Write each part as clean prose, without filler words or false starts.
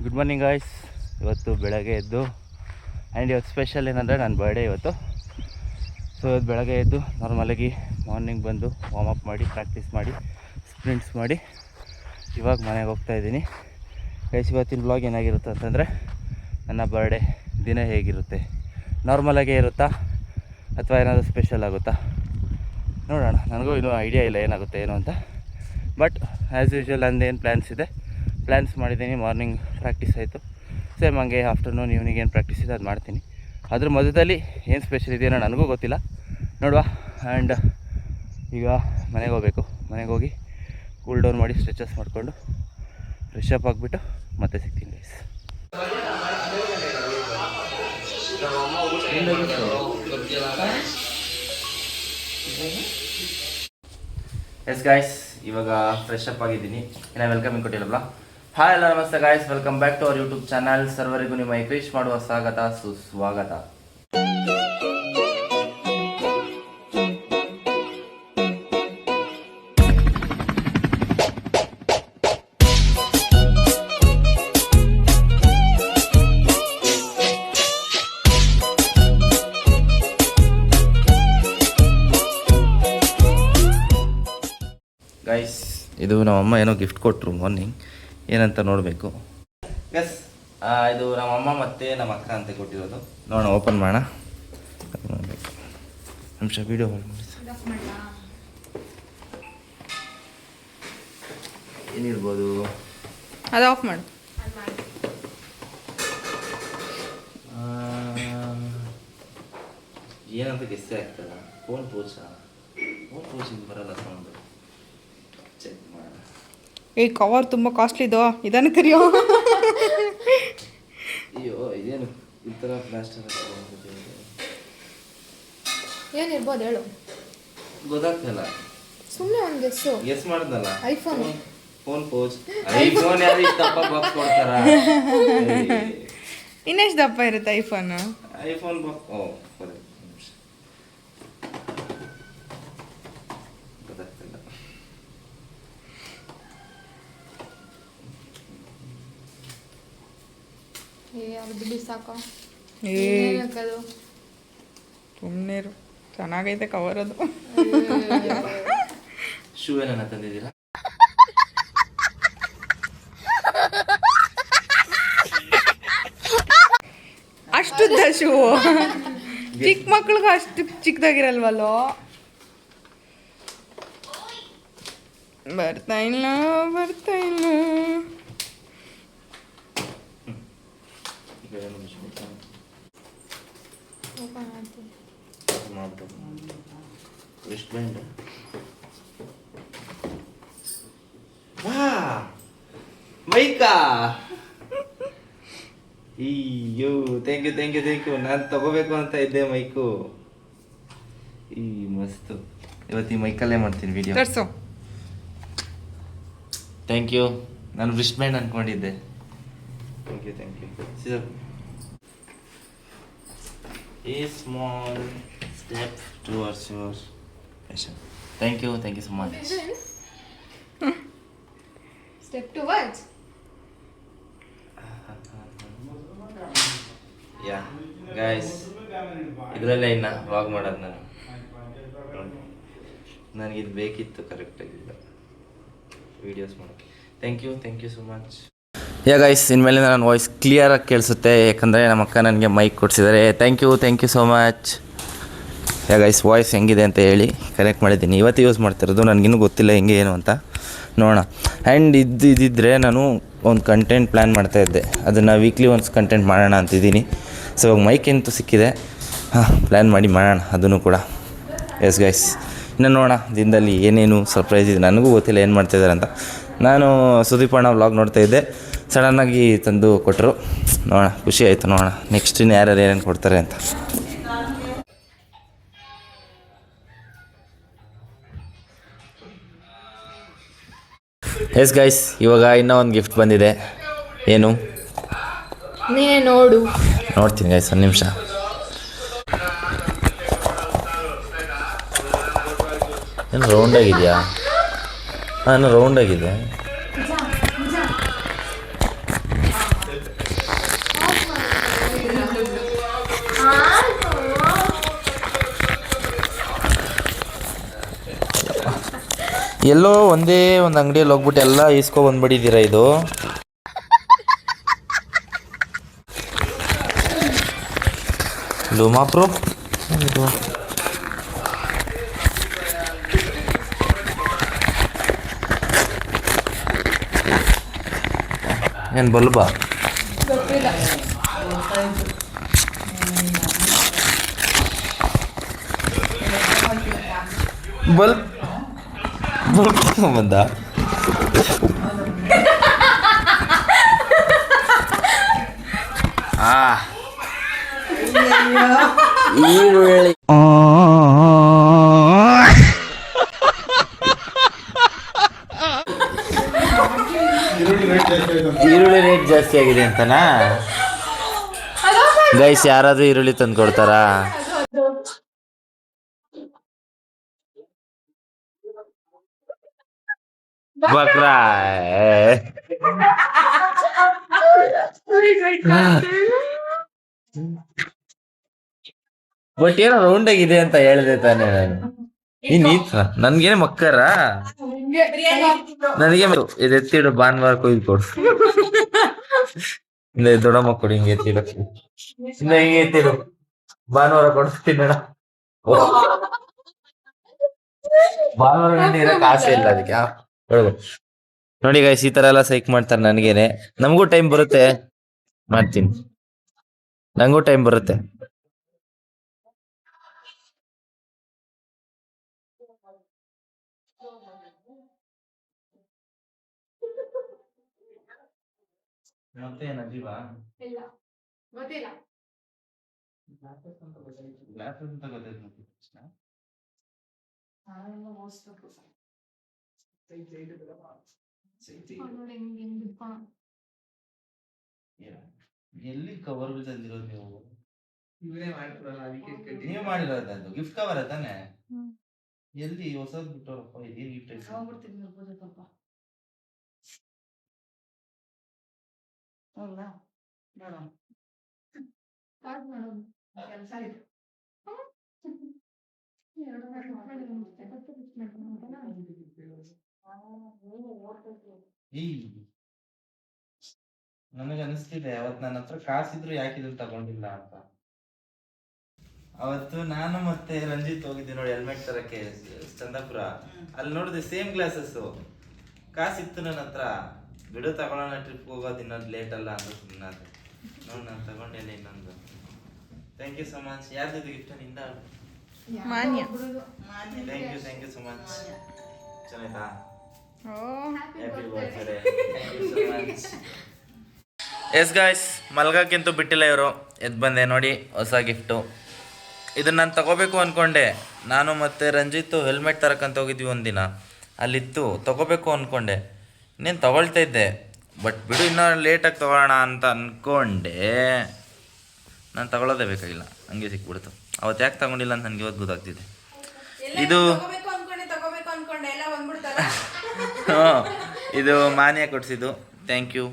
Good morning guys. ಇವತ್ತು ಬೆಳಗ್ಗೆ ಎದ್ದು ಆ್ಯಂಡ್ ಇವತ್ತು ಸ್ಪೆಷಲ್ ಏನಂದರೆ ನನ್ನ ಬರ್ಡೇ ಇವತ್ತು. ಸೊ ಇವತ್ತು ಬೆಳಗ್ಗೆ ಎದ್ದು ನಾರ್ಮಲಾಗಿ ಮಾರ್ನಿಂಗ್ ಬಂದು ವಾರ್ಮಪ್ ಮಾಡಿ ಪ್ರಾಕ್ಟೀಸ್ ಮಾಡಿ ಸ್ಪ್ರಿಂಟ್ಸ್ ಮಾಡಿ ಇವಾಗ ಮನೆಗೆ ಹೋಗ್ತಾಯಿದ್ದೀನಿ ಗೈಸ್. ಇವತ್ತಿನ ವ್ಲಾಗ್ ಏನಾಗಿರುತ್ತೆ ಅಂತಂದರೆ ನನ್ನ ಬರ್ಡೇ ದಿನ ಹೇಗಿರುತ್ತೆ, ನಾರ್ಮಲಾಗೇ ಇರುತ್ತಾ ಅಥವಾ ಏನಾದರೂ ಸ್ಪೆಷಲ್ ಆಗುತ್ತಾ ನೋಡೋಣ. ನನಗೂ ಇನ್ನೂ ಐಡಿಯಾ ಇಲ್ಲ ಏನಾಗುತ್ತೆ ಏನು ಅಂತ. ಬಟ್ ಆ್ಯಸ್ ಯೂಶ್ವಲ್ ನಂದೇನು ಪ್ಲ್ಯಾನ್ಸ್ ಮಾಡಿದ್ದೀನಿ. ಮಾರ್ನಿಂಗ್ ಪ್ರಾಕ್ಟೀಸ್ ಆಯಿತು, ಸೇಮ್ ಹಂಗೆ ಆಫ್ಟರ್ನೂನ್ ಈವ್ನಿಂಗ್ ಏನು ಪ್ರಾಕ್ಟೀಸ್ ಇದೆ ಅದು ಮಾಡ್ತೀನಿ. ಅದ್ರ ಮಧ್ಯದಲ್ಲಿ ಏನು ಸ್ಪೆಷಲ್ ಇದೆಯೋ ನನಗೂ ಗೊತ್ತಿಲ್ಲ, ನೋಡುವ. ಆ್ಯಂಡ್ ಈಗ ಮನೆಗೆ ಹೋಗಬೇಕು. ಮನೆಗೆ ಹೋಗಿ ಕೂಲ್ ಡೌನ್ ಮಾಡಿ ಸ್ಟ್ರೆಚಸ್ ಮಾಡಿಕೊಂಡು ಫ್ರೆಶ್ ಅಪ್ ಆಗಿಬಿಟ್ಟು ಮತ್ತೆ ಸಿಗ್ತೀನಿ ಗೈಸ್. ಎಸ್ ಗಾಯ್ಸ್, ಇವಾಗ ಫ್ರೆಶ್ ಅಪ್ ಆಗಿದ್ದೀನಿ. ಇನ್ನು ವೆಲ್ಕಮ್ ಕೊಟ್ಟಿಲ್ಲಲ್ಲ. ಹಾಯ್ ಎಲ್ಲ ನಮಸ್ತೆ guys, welcome back to our YouTube channel. ಸರ್ವರಿಗೂ ನಿಮ್ಮ ಕ್ರೀಶ್ ಮಾಡುವ ಸ್ವಾಗತ ಸುಸ್ವಾಗತ. ಗೈಸ್, ಇದು ನಮ್ಮಮ್ಮ ಏನೋ ಗಿಫ್ಟ್ ಕೊಟ್ಟರು ಮಾರ್ನಿಂಗ್, ಏನಂತ ನೋಡಬೇಕು. ಎಸ್, ಇದು ನಮ್ಮಮ್ಮ ಮತ್ತು ನಮ್ಮ ಅಕ್ಕ ಅಂತ ಕೊಟ್ಟಿರೋದು. ನೋಡೋಣ, ಓಪನ್ ಮಾಡೋಣ. ಅದು ನೋಡಬೇಕು. ನಿಮಿಷ ವೀಡಿಯೋ ಹಾಲ್ ಮಾಡಿ. ಏನಿರ್ಬೋದು ಅದು ಆಫ್ ಮಾಡಿ. ಏನಂತ ಗೆಸ್ಸೇ ಆಗ್ತದ. ಫೋನ್ ಪೋಚಿಂದ ಬರಲ್ಲ ಸೌಂಡು. ಚೆಕ್ ಮಾಡೋಣ. ಈ ಕವರ್ ತುಂಬ ಕಾಸ್ಟ್ಲಿದು, ಇದನ್ನು ಕರಿಯೋ. ಅಯ್ಯೋ, ಇದೇನು ಈ ಥರ ಪ್ಲಾಸ್ಟರ್ ಏನಿರ್ಬೋದು ಹೇಳು. ಗೊತ್ತಾಗ್ತಿಲ್ಲ. ಸುಮ್ಮನೆ ಒಂದು ಗೆಸ್ ಮಾಡಿದ್ನಲ್ಲ. ಐಫೋನ್. Phone pouch. ಐಫೋನ್ ಯಾರು ಇಷ್ಟಪ್ಪ ಬಾಕ್ಸ್ ಕೊಡ್ತಾರ? ಇನ್ನೆಷ್ಟು ದಪ್ಪ ಇರುತ್ತೆ ಐಫೋನ್? IPhone box. ಓ ಸರಿ, ಗೊತ್ತಾಗ್ತಿಲ್ಲ. ಅದು ಬಿಡಿ ಸಾಕು. ಸುಮ್ಮನೆ ಚೆನ್ನಾಗೈತೆ ಕವರ್ ಅದು. ಶೂ ಏನನ್ನ ತಂದಿದ್ದೀರಾ? ಅಷ್ಟುದ್ದ ಶೂ ಚಿಕ್ಕ ಮಕ್ಳಿಗೆ ಅಷ್ಟು ಚಿಕ್ಕದಾಗಿರಲ್ವಲ್ಲೋ. ಬರ್ತಾ ಇಲ್ಲ. Wrist band. ವಾ, ಮೈಕಾ. ಅಯ್ಯೋ, ಥ್ಯಾಂಕ್ ಯು. ನಾನು ತಗೋಬೇಕು ಅಂತ ಇದ್ದೆ ಮೈಕು. ಈ ಮಸ್ತು. ಇವತ್ತು ಈ ಮೈಕಲ್ಲೇ ಮಾಡ್ತೀನಿ ವಿಡಿಯೋ. ತರ್ಸು. Thank you. ನಾನು ರಿಸ್ಟ್ ಬ್ಯಾಂಡ್ ಅಂದ್ಕೊಂಡಿದ್ದೆ. Thank you. Scissor. A small step towards your passion. Thank you so much. Step towards. Yeah, guys, ಇದರಲ್ಲೇ ಇನ್ನು ವ್ಲಾಗ್ ಮಾಡೋದು ನಾನು. ನನಗಿದು ಬೇಕಿತ್ತು ಕರೆಕ್ಟಾಗಿಲ್ಲ ವೀಡಿಯೋಸ್ ಮಾಡೋಕ್ಕೆ. Thank you so much. Yeah guys, ಇನ್ಮೇಲೆ ನನ್ನ ವಾಯ್ಸ್ ಕ್ಲಿಯರಾಗಿ ಕೇಳಿಸುತ್ತೆ, ಯಾಕಂದರೆ ನಮ್ಮ ಅಕ್ಕ ನನಗೆ ಮೈಕ್ ಕೊಡಿಸಿದ್ದಾರೆ. Thank you so much. Yeah guys, voice ಹೆಂಗಿದೆ ಅಂತ ಹೇಳಿ ಕನೆಕ್ಟ್ ಮಾಡಿದ್ದೀನಿ. ಇವತ್ತು ಯೂಸ್ ಮಾಡ್ತಿರೋದು, ನನಗಿನ್ನೂ ಗೊತ್ತಿಲ್ಲ ಹೆಂಗೆ ಏನು ಅಂತ ನೋಡೋಣ. ಆ್ಯಂಡ್ ಇದ್ದಿದ್ದರೆ ನಾನು ಒಂದು ಕಂಟೆಂಟ್ ಪ್ಲ್ಯಾನ್ ಮಾಡ್ತಾಯಿದ್ದೆ, ಅದನ್ನು ವೀಕ್ಲಿ ಒನ್ಸ್ ಕಂಟೆಂಟ್ ಮಾಡೋಣ ಅಂತಿದ್ದೀನಿ. ಸೊ ಇವಾಗ ಮೈಕ್ ಎಂತೂ ಸಿಕ್ಕಿದೆ, ಪ್ಲ್ಯಾನ್ ಮಾಡಿ ಮಾಡೋಣ ಅದನ್ನು ಕೂಡ. ಎಸ್ ಗೈಸ್, ಇನ್ನು ನೋಡೋಣ ದಿನದಲ್ಲಿ ಏನೇನು ಸರ್ಪ್ರೈಸ್ ಇದೆ, ನನಗೂ ಗೊತ್ತಿಲ್ಲ ಏನು ಮಾಡ್ತಾಯಿದ್ದಾರೆ ಅಂತ. ನಾನು ಸುದೀಪ್ ಅಣ್ಣ ವ್ಲಾಗ್ ನೋಡ್ತಾಯಿದ್ದೆ, ಸಡನ್ನಾಗಿ ತಂದು ಕೊಟ್ಟರು. ನೋಡೋಣ, ಖುಷಿ ಆಯಿತು. ನೋಡೋಣ ನೆಕ್ಸ್ಟ್ ಇನ್ನು ಯಾರ್ಯಾರು ಏನೇನು ಕೊಡ್ತಾರೆ ಅಂತ. ಎಸ್ ಗೈಸ್, ಇವಾಗ ಇನ್ನೂ ಒಂದು ಗಿಫ್ಟ್ ಬಂದಿದೆ. ಏನು ನೀನೇ ನೋಡು. ನೋಡ್ತೀನಿ ಗೈಸ್, ಒಂದು ನಿಮಿಷ. ಏನು ರೌಂಡಾಗಿದೆಯಾ? ಹಾಂ, ರೌಂಡಾಗಿದೆ. ಎಲ್ಲೋ ಒಂದೇ ಒಂದು ಅಂಗಡಿಯಲ್ಲಿ ಹೋಗ್ಬಿಟ್ಟು ಎಲ್ಲ ಇಸ್ಕೊ ಬಂದ್ಬಿಟ್ಟಿದ್ದೀರಾ ಇದು. ಲೂಮಾ ಪ್ರೋ ಏನು ಬಲ್ಬಾ? ಬಲ್ಬ್ ಬಂದ. ಈರುಳ್ಳಿ ಈರುಳ್ಳಿ ರೇಟ್ ಜಾಸ್ತಿ ಆಗಿದೆ ಅಂತನಾ ಗೈಸ್? ಯಾರಾದ್ರೂ ಈರುಳ್ಳಿ ತಂದು ಕೊಡ್ತಾರಾ? ಬಕ್ರಾ ಬಟ್ ಏನೋ ರೌಂಡ್ ಆಗಿದೆ ಅಂತ ಹೇಳಿದೆ ತಾನೇ ನಾನು. ನನ್ಗೇನೆ ಮಕ್ಕರ ನನಗೆ ಇದು ಎತ್ತಿಡು, ಭಾನುವಾರ ಕೊಯ್ದು ಕೊಡು. ದೊಡ್ಡಮ್ಮ ಕೊಡಿ, ಹಿಂಗೆ ಎತ್ತಿಡು, ಹಿಂಗೆ ಎತ್ತಿಡು, ಭಾನುವಾರ ಕೊಡ್ತೀನಿ ಅಣ್ಣ. ಭಾನುವಾರ ಗಂಟೆ ಇರಕ್ಕೆ ಆಸೆ ಇಲ್ಲ ಅದಕ್ಕೆ. ನೋಡಿ ಗೈಸ್, ಈ ತರ ಎಲ್ಲ ಸೈಕ್ ಮಾಡ್ತಾರೆ ನನ್ಗೇನೆ. ನಮಗೂ ಟೈಮ್ ಬರುತ್ತೆ, ಮಾಡ್ತೀನಿ. ನಂಗೂ ಟೈಮ್ ಬರುತ್ತೆ. ಮತ್ತೆ ನಜೀವಾ ಇಲ್ಲ ಗೊತ್ತಿಲ್ಲ. ಗ್ಲಾಸಸ್ ಅಂತ ಗೊತ್ತಾಯ್ತು. ಎಲ್ಲಿ ಕವರ್ ತಂದಿರೋದು ನೀವು? ನೀವು ಮಾಡಿರೋದು ಗಿಫ್ಟ್ ಕವರ್ ತಾನೆ? ಎಲ್ಲಿ ಹೊಸದ್ ಬಿಟ್ಟೋರಪ್ಪ? ಇದೇನ್ ಗಿಫ್ಟ್? ನನಗೆ ಅನಿಸ್ತಿದೆ ಅವತ್ ನನ್ನ ಹತ್ರ ಕಾಸಿದ್ರು ಯಾಕಿದ್ರು ತಗೊಂಡಿಲ್ಲ ಅಂತ. ಅವತ್ತು ನಾನು ಮತ್ತೆ ರಂಜಿತ್ ಹೋಗಿದ್ದೆ ನೋಡಿ ಹೆಲ್ಮೆಟ್ ತರಕ್ಕೆ ಚಂದಾಪುರ. ಅಲ್ಲಿ ನೋಡಿದೆ ಸೇಮ್ ಗ್ಲಾಸಸ್. ಕಾಸಿತ್ತು ನನ್ನ ಹತ್ರ. ಬಿಡು ತಗೊಳ್ಳೋಣ, ಟ್ರಿಪ್ ಹೋಗೋದು ಇನ್ನೊಂದು ಲೇಟ್ ಅಲ್ಲ ಅಂತ ಸುಮ್ಮನೆ ನೋಡಿ ನಾನು ತಗೊಂಡೇನೆ ಇನ್ನೊಂದು. Thank you so much. ಯಾರ್ದು ಗಿಫ್ಟ್? ನಿಂದ? Manya. Thank you so much. ಚೆನ್ನಾಯ್ತಾ? Happy birthday. ಎಸ್ ಗಾಯ್ಸ್, ಮಲ್ಗಕ್ಕಿಂತೂ ಬಿಟ್ಟಿಲ್ಲ ಇವರು. ಎದ್ದು ಬಂದೆ ನೋಡಿ, ಹೊಸ ಗಿಫ್ಟು. ಇದನ್ನು ನಾನು ತಗೋಬೇಕು ಅಂದ್ಕೊಂಡೆ. ನಾನು ಮತ್ತು ರಂಜಿತ್ತು ಹೆಲ್ಮೆಟ್ ತರಕ್ಕಂತ ಹೋಗಿದ್ವಿ ಒಂದಿನ. ಅಲ್ಲಿತ್ತು, ತಗೋಬೇಕು ಅಂದ್ಕೊಂಡೆ. ಇನ್ನೇನು ತಗೊಳ್ತಾ ಇದ್ದೆ. ಬಟ್ ಬಿಡು, ಇನ್ನೂ ಲೇಟಾಗಿ ತೊಗೊಳ್ಳೋಣ ಅಂತ ಅಂದ್ಕೊಂಡೆ. ನಾನು ತಗೊಳ್ಳೋದೇ ಬೇಕಾಗಿಲ್ಲ, ಹಂಗೆ ಸಿಕ್ಬಿಡ್ತು. ಅವತ್ತು ಯಾಕೆ ತಗೊಂಡಿಲ್ಲ ಅಂತ ನನಗೆ ಇವತ್ತು ಗೊತ್ತಾಗ್ತಿದೆ. ಇದು ಇದು ಮಾನ್ಯ ಕೊಡಿಸಿದ್ದು. Thank you.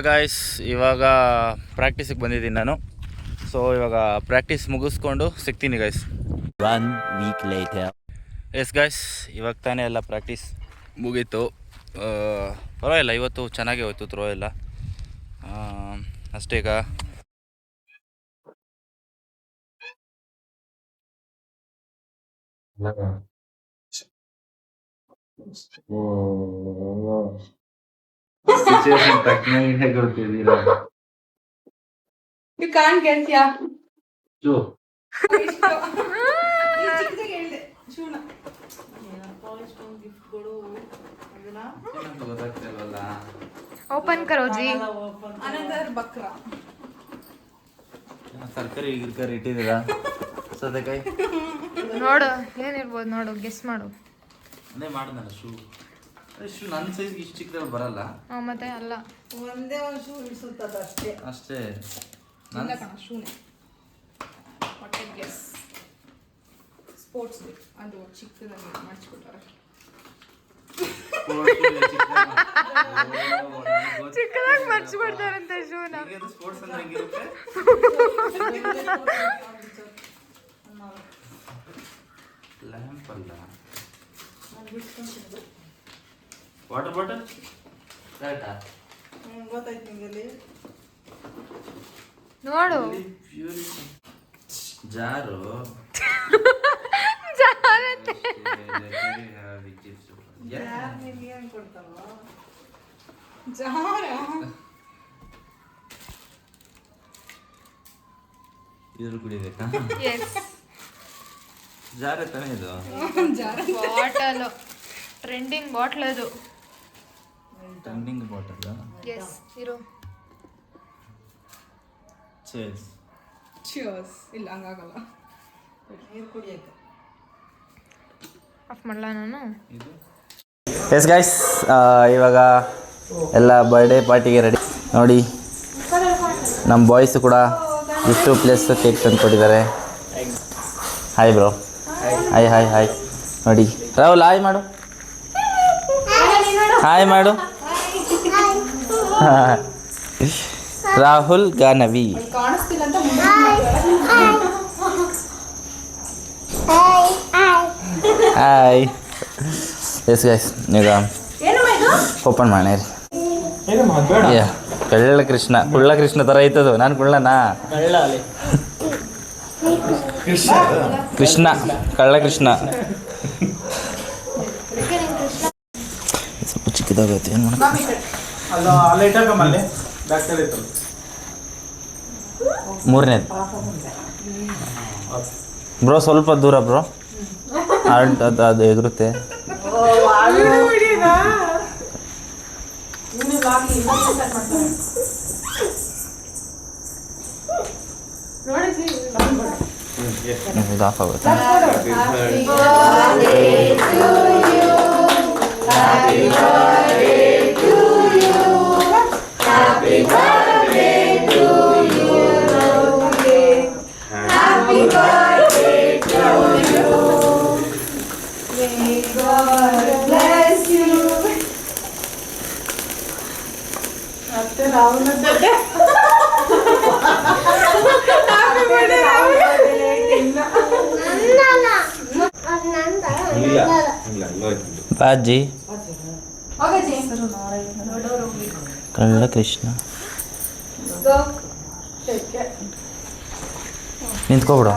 ಗಾಯ್ಸ್, ಇವಾಗ ಪ್ರಾಕ್ಟೀಸಿಗೆ ಬಂದಿದ್ದೀನಿ ನಾನು. ಸೊ ಇವಾಗ ಪ್ರಾಕ್ಟೀಸ್ ಮುಗಿಸ್ಕೊಂಡು ಸಿಗ್ತೀನಿ guys. 1 week later. S guys, ಇವಾಗ ತಾನೇ ಎಲ್ಲ ಪ್ರಾಕ್ಟೀಸ್ ಮುಗೀತು. ಪರವಾಗಿಲ್ಲ, ಇವತ್ತು ಚೆನ್ನಾಗೇ ಹೋಯ್ತು ಥ್ರೋ ಎಲ್ಲ. ಅಷ್ಟೇ. ಈಗ ಸಿಚುವೇಶನ್ ತಕ್ಕಂಗೆ ಗೊತ್ತಿದ್ದೀರಾ? You can't get, yeah. ಚೂ ಗೊತ್ತಾಗ್ತಿಲ್ವಲ್ಲ. ಓಪನ್ ಕರೋ ಜಿ. ತರಕಾರಿ ಗಿರ್ಕಾರಿ ಇಟ್ಟಿದ್ದೀರಾ? ಸೌತೆಕಾಯಿ ನೋಡು ಏನಿರ್ಬೋದು, ನೋಡು ಗೆಸ್ ಮಾಡು. ಅದೇ ಮಾಡಿದ್ನಲ್ಲ ಶೂ. ಶೂ ನನ್ನ ಸೈಜ್ಗೆ ಇಷ್ಟು ಚಿಕ್ಕದಲ್ಲಿ ಬರಲ್ಲ. ಮತ್ತೆ ಅಲ್ಲ, ಒಂದೇ ಒಂದು ಶೂ ಇಳಿಸುತ್ತದ ಅಷ್ಟೇ. ಅಷ್ಟೇ. ಇಲ್ಲ ಕಣ, ಶೂನೆ. ಹೊಟ್ಟೆ ಗೆಸ್ ಸ್ಪೋರ್ಟ್ಸ್ ಅದು ಚಿಕ್ಕದಾಗಿ ಮಾಡಿಸ್ಕೊಟ್ಟಾರೆ. ಚಿಕ್ಕದಾಗಿ ಮರ್ಚ್ಬಿಡ್ತಾರಂತೆ ಶೂನ. ಸ್ಪೋರ್ಟ್ಸ್ ಅಂದ್ರೆ ಹೆಂಗಿರುತ್ತೆ? ಲ್ಯಾಂಪ್ ಅಲ್ಲ, ವಾಟರ್ ಬಾಟಲ್ ಕರೆಕ್ಟಾ? ಗೊತ್ತಾಯ್ತು ನಿಂಗೆ ನೋಡು ಜಾರು ಜಾರತ್ತೆ. ನಿಮ್ಗೆ ಏನು ಕೊಡ್ತಾರೋ ಜಾರ ಇದ್ರ ಕುಡಿಬೇಕಾ? ಎಸ್ ಜಾರೆ ತಾನೇ ಇದು? ಬಾಟಲ್ ಟ್ರೆಂಡಿಂಗ್ ಬಾಟ್ಲ್ ಅದು. Trending bottle. ಎಸ್ ಇರೋ. ಚೇಸ್. ಚಿಯರ್ಸ್. ಇಲ್ಲ ಹಂಗಾಗಲ್ಲ. ನೀರು ಕುಡಿಯೋಕೆ ಆಫ್ ಮಾಡಲ ನಾನು. ಇದು ಎಸ್ ಗೈಸ್, ಇವಾಗ ಎಲ್ಲ ಬರ್ಡೇ ಪಾರ್ಟಿಗೆ ರೆಡಿ ನೋಡಿ. ನಮ್ಮ ಬಾಯ್ಸು ಕೂಡ ಇಷ್ಟು ಪ್ಲೇಸ್ ಕೇಕ್ ತಂದು ಕೊಟ್ಟಿದ್ದಾರೆ. Hi bro. Hi hi hi. ನೋಡಿ ರಾಹುಲ್ ಹಾಯ್ ಮಾಡು, ಹಾಯ್ ಮಾಡು. ರಾಹುಲ್ ಗಾನವಿ. ಕಾಣಿಸ್ತಿಲ್ಲ ಅಂತ ಹಾಯ್. ಎಸ್ ಗೈಸ್, ಈಗ ಓಪನ್ ಮಾಡಿ ರೀ. ಕಳ್ಳ ಕೃಷ್ಣ, ಕುಳ್ಳ ಕೃಷ್ಣ ಥರ ಐತದು. ನಾನು ಕುಳ್ಳನಾ? ಕೃಷ್ಣ, ಕಳ್ಳ ಕೃಷ್ಣ. ಸ್ವಲ್ಪ ಚಿಕ್ಕದಾಗೈತೆ, ಏನು ಮಾಡೋದು? ಮೂರನೇದು ಬ್ರೋ, ಸ್ವಲ್ಪ ದೂರ ಬ್ರೋ. ಅದು ಎದುರುತ್ತೆ. ಇದು ಆಫ್ ಆಗುತ್ತೆ. ಬಾಜಿ ಕಳ್ಳ ಕೃಷ್ಣ ನಿಂತ್ಕೊಬಿಡು.